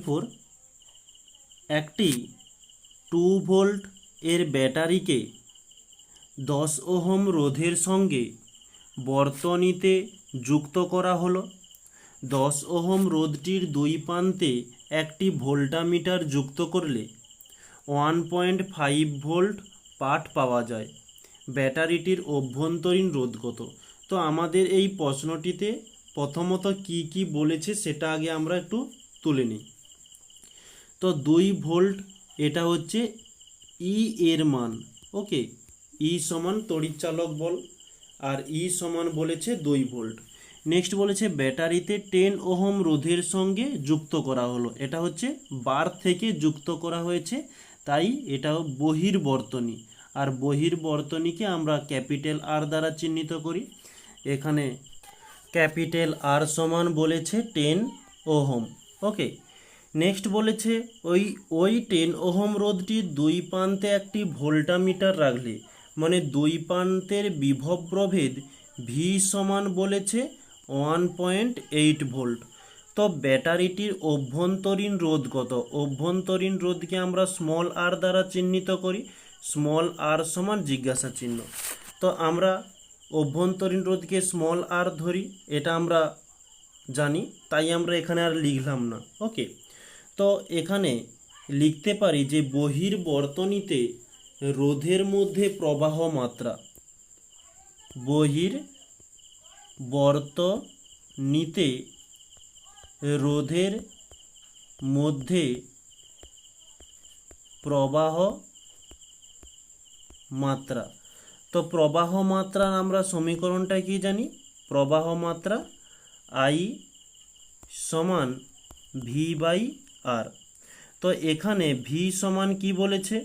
Four একটি 2 volt এর ব্যাটারিকে 10 ohm রোধের সঙ্গে বর্তনীতে যুক্ত করা হলো। 10 ওহম রোধটির দুই প্রান্তে একটি ভোল্টামিটার যুক্ত করলে 1.5 ভোল্ট পাঠ পাওয়া যায়। ব্যাটারিটির অভ্যন্তরীণ রোধ কত? তো আমাদের এই প্রশ্নটিতে প্রথমত কি কি বলেছে সেটা আগে আমরা একটু তুলে নিই। তো 2 ভোল্ট এটা হচ্ছে ই এর মান, ওকে। ই সমান তড়িৎচালক বল, আর ই সমান বলেছে 2 ভোল্ট। নেক্সট বলেছে ব্যাটারিতে 10 ওহম রোধের সঙ্গে যুক্ত করা হলো, এটা হচ্ছে বার থেকে যুক্ত করা হয়েছে, তাই এটা বহির্বর্তনী। আর বহির্বর্তনীকে আমরা ক্যাপিটাল আর দ্বারা চিহ্নিত করি। এখানে ক্যাপিটাল আর সমান বলেছে 10 ওহম, ওকে। নেক্সট বলেছে ওই 10 ওহম রোধটির দুই প্রান্তে একটি ভোল্টামিটার রাখলে, মানে দুই প্রান্তের বিভব প্রভেদ ভি সমান বলেছে 1.8 ভোল্ট। তো ব্যাটারিটির অভ্যন্তরীণ রোধ কত? অভ্যন্তরীণ রোধকে আমরা স্মল আর দ্বারা চিহ্নিত করি, স্মল আর সমান জিজ্ঞাসা চিহ্ন। তো আমরা অভ্যন্তরীণ রোধকে স্মল আর ধরি, এটা আমরা জানি, তাই আমরা এখানে আর লিখলাম না, ওকে। তো এখানে লিখতে পারি যে বহির্বর্তনীতে রোধের মধ্যে প্রবাহ মাত্রা, বহির্বর্তনীতে রোধের মধ্যে প্রবাহ মাত্রা। তো প্রবাহ মাত্রার আমরা সমীকরণটা কি জানি? প্রবাহ মাত্রা আই সমান ভি বাই আর। তো এখানে ভি সমান কি বলেছে?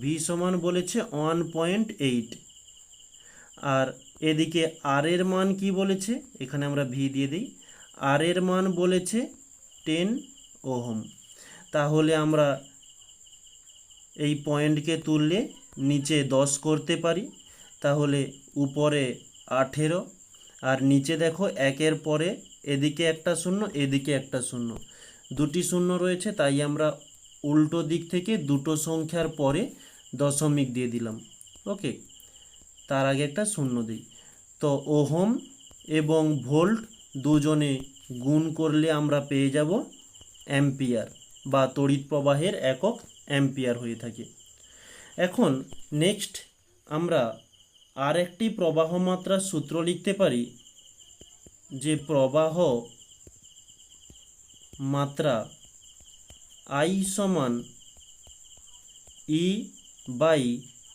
ভি সমান বলেছে 1.8, আর এদিকে আর এর মান কি বলেছে? এখানে আমরা ভি দিয়ে দিই, আর এর মান বলেছে 10 ওহম। তাহলে আমরা এই পয়েন্টকে তুললে নিচে 10 করতে পারি, তাহলে উপরে 18, আর নিচে দেখো একের পরে এদিকে একটা শূন্য, এদিকে একটা শূন্য, দুটি শূন্য রয়েছে, তাই আমরা উল্টো দিক থেকে দুটো সংখ্যার পরে দশমিক দিয়ে দিলাম, ওকে। তার আগে একটা শূন্য দিই। তো ওহম এবং ভোল্ট দুজনে গুণ করলে আমরা পেয়ে যাব অ্যাম্পিয়ার, বা তড়িৎ প্রবাহের একক অ্যাম্পিয়ার হয়ে থাকে। এখন নেক্সট আমরা আর একটি প্রবাহ মাত্রার সূত্র লিখতে পারি, যে প্রবাহ মাত্রা আই সমান E by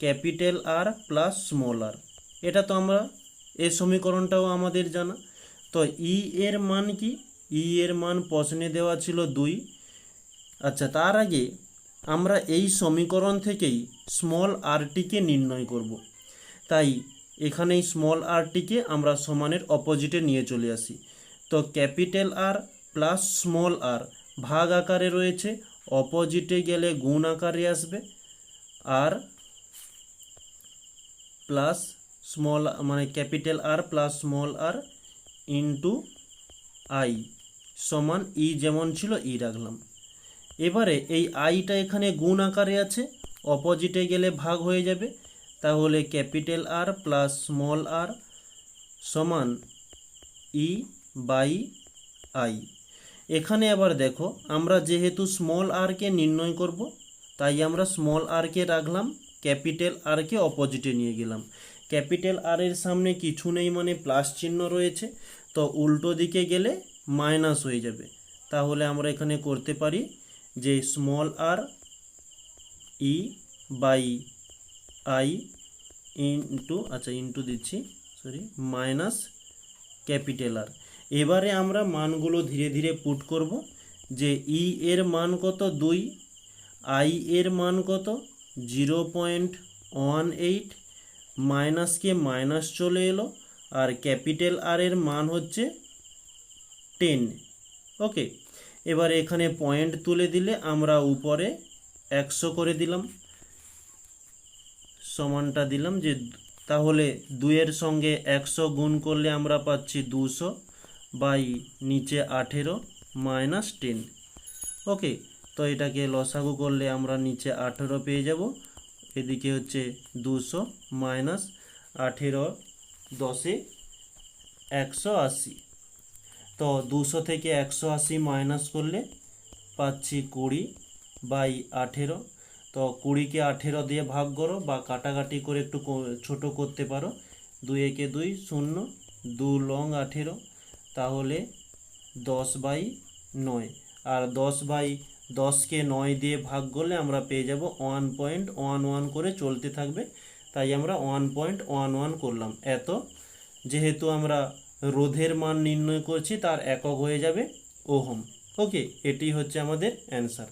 capital R plus small R. এটা তো আমরা, এই সমীকরণটাও আমাদের জানা। তো ই এর মান কি? ই এর মান প্রশ্নে দেওয়া ছিল 2। আচ্ছা, তার আগে আমরা এই সমীকরণ থেকেই স্মল আরটিকে নির্ণয় করব। তাই এখানে এই স্মল আরটিকে আমরা সমানের অপোজিটে নিয়ে চলে আসি। তো capital R plus small R ভাগ আকারে রয়েছে, অপোজিটে গেলে গুণ আকারে আসবে, আর প্লাস স্মল মানে capital R plus small R into I সমান ই যেমন ছিল ই রাখলাম। এবারে এই আইটা এখানে গুণ আকারে আছে, অপোজিটে গেলে ভাগ হয়ে যাবে, তাহলে ক্যাপিটাল আর প্লাস স্মল আর সমান ই বাই আই। এখানে আবার দেখো, আমরা যেহেতু স্মল আরকে নির্ণয় করব, তাই আমরা স্মল আরকে রাখলাম, ক্যাপিটাল আরকে অপোজিটে নিয়ে গেলাম। ক্যাপিটাল আর এর সামনে কিছু নেই, মানে প্লাস চিহ্ন রয়েছে, তো উল্টো দিকে গেলে মাইনাস হয়ে যাবে। তাহলে আমরা এখানে করতে পারি যে small R E by I into, আচ্ছা ইন্টু দিচ্ছি, সরি, মাইনাস ক্যাপিটাল আর। এবারে আমরা মানগুলো ধীরে ধীরে পুট করব, যে ই এর মান কত 2, আই এর মান কত 0.18, মাইনাসকে মাইনাস চলে এলো, আর ক্যাপিটাল আর এর মান হচ্ছে 10, ওকে। এবার এখানে পয়েন্ট তুলে দিলে আমরা উপরে 100 করে দিলাম, সমানটা দিলাম, যে তাহলে 2 এর সঙ্গে 100 গুণ করলে আমরা পাচ্ছি 200 বাই নিচে 18, মাইনাস 10। ওকে, তো এটাকে লসাগু করলে আমরা নিচে 18 পেয়ে যাব, এদিকে হচ্ছে 200 মাইনাস 18 10 180। তো 200 থেকে 180 মাইনাস করলে পাচ্ছি 20/18। তো 20কে 18 দিয়ে ভাগ করো বা কাটাকাটি করে একটু ছোট করতে পারো। 2 একে 2 0, 2 লং 18, তাহলে 10/9। আর 10/10কে 9 দিয়ে ভাগ করলে আমরা পেয়ে যাব 1.11 করে চলতে থাকবে, তাই আমরা 1.11 করলাম। এত, যেহেতু আমরা রোধের মান নির্ণয় করছি তার একক হয়ে যাবে ওহম। ওকে, এটি হচ্ছে আমাদের অ্যান্সার।